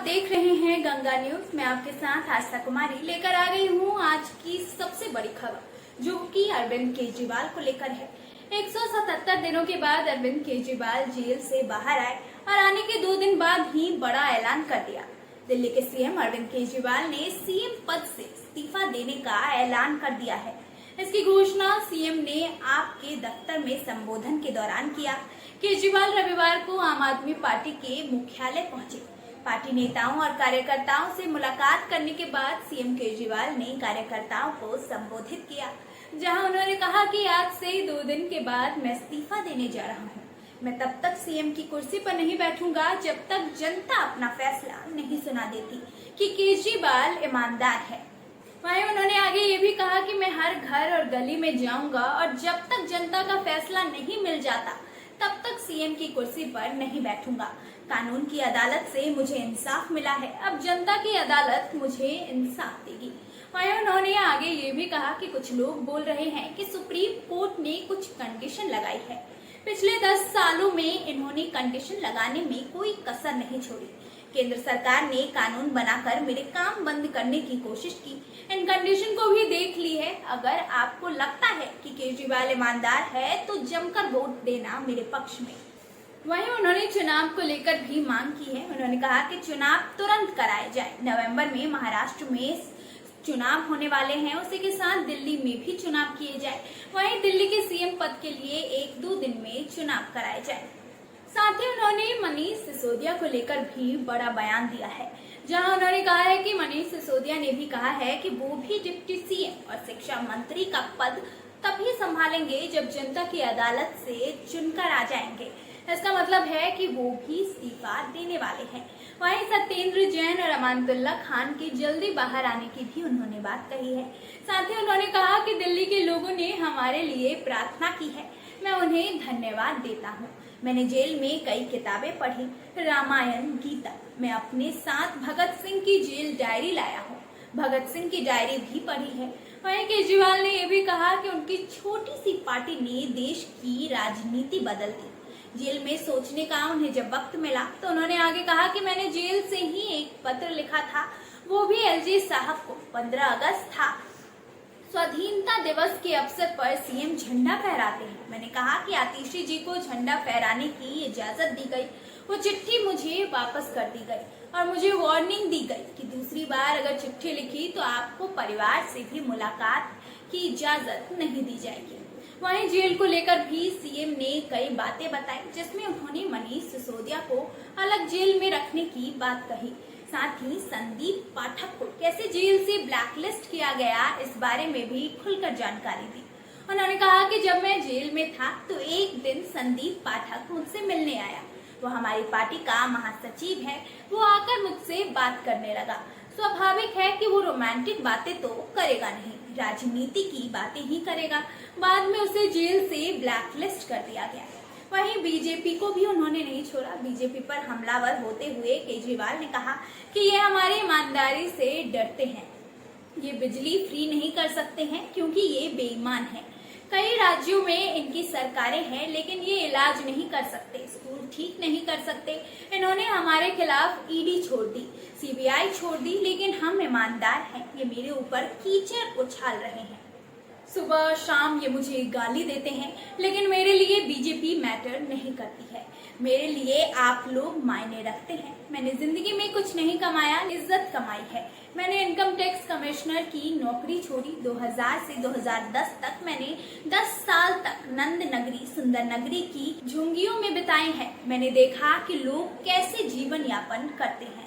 देख रहे हैं गंगा न्यूज। मैं आपके साथ आस्था कुमारी लेकर आ गई हूँ आज की सबसे बड़ी खबर, जो कि अरविंद केजरीवाल को लेकर है। 177 दिनों के बाद अरविंद केजरीवाल जेल से बाहर आए और आने के 2 दिन बाद ही बड़ा ऐलान कर दिया। दिल्ली के सीएम अरविंद केजरीवाल ने सीएम पद से इस्तीफा देने का ऐलान कर दिया है। इसकी घोषणा सीएम ने आपके दफ्तर में संबोधन के दौरान किया। केजरीवाल रविवार को आम आदमी पार्टी के मुख्यालय पहुंचे। पार्टी नेताओं और कार्यकर्ताओं से मुलाकात करने के बाद सीएम केजरीवाल ने कार्यकर्ताओं को संबोधित किया, जहां उन्होंने कहा कि आज से 2 दिन के बाद मैं इस्तीफा देने जा रहा हूं। मैं तब तक सीएम की कुर्सी पर नहीं बैठूंगा जब तक जनता अपना फैसला नहीं सुना देती कि केजरीवाल ईमानदार है। वहीं उन्होंने आगे ये भी कहा कि मैं हर घर और गली में जाऊंगा और जब तक जनता का फैसला नहीं मिल जाता तब तक सीएम की कुर्सी पर नहीं बैठूंगा। कानून की अदालत से मुझे इंसाफ मिला है, अब जनता की अदालत मुझे इंसाफ देगी। वहीं उन्होंने आगे ये भी कहा कि कुछ लोग बोल रहे हैं कि सुप्रीम कोर्ट ने कुछ कंडीशन लगाई है। पिछले 10 सालों में इन्होंने कंडीशन लगाने में कोई कसर नहीं छोड़ी। केंद्र सरकार ने कानून बनाकर मेरे काम बंद करने की कोशिश की, इन कंडीशन को भी देख ली है। अगर आपको लगता है कि केजरीवाल ईमानदार है तो जमकर वोट देना मेरे पक्ष में। वहीं उन्होंने चुनाव को लेकर भी मांग की है। उन्होंने कहा कि चुनाव तुरंत कराए जाए। नवंबर में महाराष्ट्र में चुनाव होने वाले हैं, उसी के साथ दिल्ली में भी चुनाव किए जाए। वहीं दिल्ली के सीएम पद के लिए 1-2 दिन में चुनाव कराए जाए। साथ ही उन्होंने मनीष सिसोदिया को लेकर भी बड़ा बयान दिया है, जहां उन्होंने कहा है कि मनीष सिसोदिया ने भी कहा है कि वो भी डिप्टी सीएम और शिक्षा मंत्री का पद तभी संभालेंगे जब जनता की अदालत से चुनकर आ जाएंगे। इसका मतलब है कि वो भी इस्तीफा देने वाले हैं। वहीं सत्येंद्र जैन और अमानतुल्ला खान के जल्दी बाहर आने की भी उन्होंने बात कही है। साथ ही उन्होंने कहा कि दिल्ली के लोगों ने हमारे लिए प्रार्थना की है, मैं उन्हें धन्यवाद देता हूँ। मैंने जेल में कई किताबें पढ़ी, रामायण, गीता। मैं अपने साथ भगत सिंह की जेल डायरी लाया हूँ, भगत सिंह की डायरी भी पढ़ी है। वहीं केजरीवाल ने यह भी कहा कि उनकी छोटी सी पार्टी ने देश की राजनीति बदल दी। जेल में सोचने का उन्हें जब वक्त मिला तो उन्होंने आगे कहा कि मैंने जेल से ही एक पत्र लिखा था, वो भी एलजी साहब को। 15 अगस्त था, स्वाधीनता दिवस के अवसर पर सीएम झंडा फहराते हैं। मैंने कहा कि आतिशी जी को झंडा फहराने की इजाजत दी गई। वो चिट्ठी मुझे वापस कर दी गई और मुझे वार्निंग दी गई कि दूसरी बार अगर चिट्ठी लिखी तो आपको परिवार से भी मुलाकात की इजाजत नहीं दी जाएगी। वहीं जेल को लेकर भी सीएम ने कई बातें बताई, जिसमें उन्होंने मनीष सिसोदिया को अलग जेल में रखने की बात कही। साथ ही संदीप पाठक को कैसे जेल से ब्लैकलिस्ट किया गया, इस बारे में भी खुलकर जानकारी दी। उन्होंने कहा कि जब मैं जेल में था तो एक दिन संदीप पाठक मुझसे मिलने आया। वो हमारी पार्टी का महासचिव है। वो आकर मुझसे बात करने लगा। स्वाभाविक है कि वो रोमांटिक बातें तो करेगा नहीं, राजनीति की बातें ही करेगा। बाद में उसे जेल से ब्लैकलिस्ट कर दिया गया। वहीं बीजेपी को भी उन्होंने नहीं छोड़ा। बीजेपी पर हमलावर होते हुए केजरीवाल ने कहा कि ये हमारी ईमानदारी से डरते हैं, ये बिजली फ्री नहीं कर सकते हैं क्योंकि ये बेईमान है। कई राज्यों में इनकी सरकारें हैं लेकिन ये इलाज नहीं कर सकते, स्कूल ठीक नहीं कर सकते। इन्होंने हमारे खिलाफ ईडी छोड़ दी, सीबीआई छोड़ दी, लेकिन हम ईमानदार हैं। ये मेरे ऊपर कीचड़ उछाल रहे हैं, सुबह शाम ये मुझे गाली देते हैं, लेकिन मेरे लिए बीजेपी मैटर नहीं करती है। मेरे लिए आप लोग मायने रखते हैं। मैंने जिंदगी में कुछ नहीं कमाया, इज्जत कमाई है। मैंने इनकम टैक्स कमिश्नर की नौकरी छोड़ी। 2000 से 2010 तक मैंने 10 साल तक नंद नगरी, सुंदर नगरी की झुंगियों में बिताए हैं। मैंने देखा कि लोग कैसे जीवन यापन करते हैं।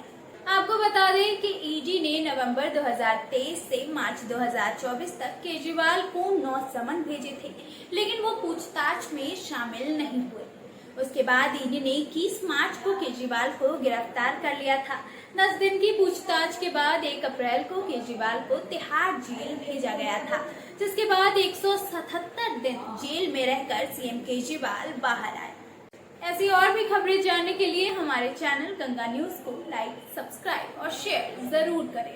आपको बता दें कि ईडी ने नवंबर 2023 से मार्च 2024 तक केजरीवाल को 9 समन भेजे थे, लेकिन वो पूछताछ में शामिल नहीं हुए। उसके बाद ईडी ने 21 मार्च को केजरीवाल को गिरफ्तार कर लिया था। 10 दिन की पूछताछ के बाद 1 अप्रैल को केजरीवाल को तिहाड़ जेल भेजा गया था, जिसके बाद 177 दिन जेल में रहकर सीएम केजरीवाल बाहर आए। ऐसी और भी खबरें जानने के लिए हमारे चैनल गंगा न्यूज को लाइक, सब्सक्राइब और शेयर जरूर करें।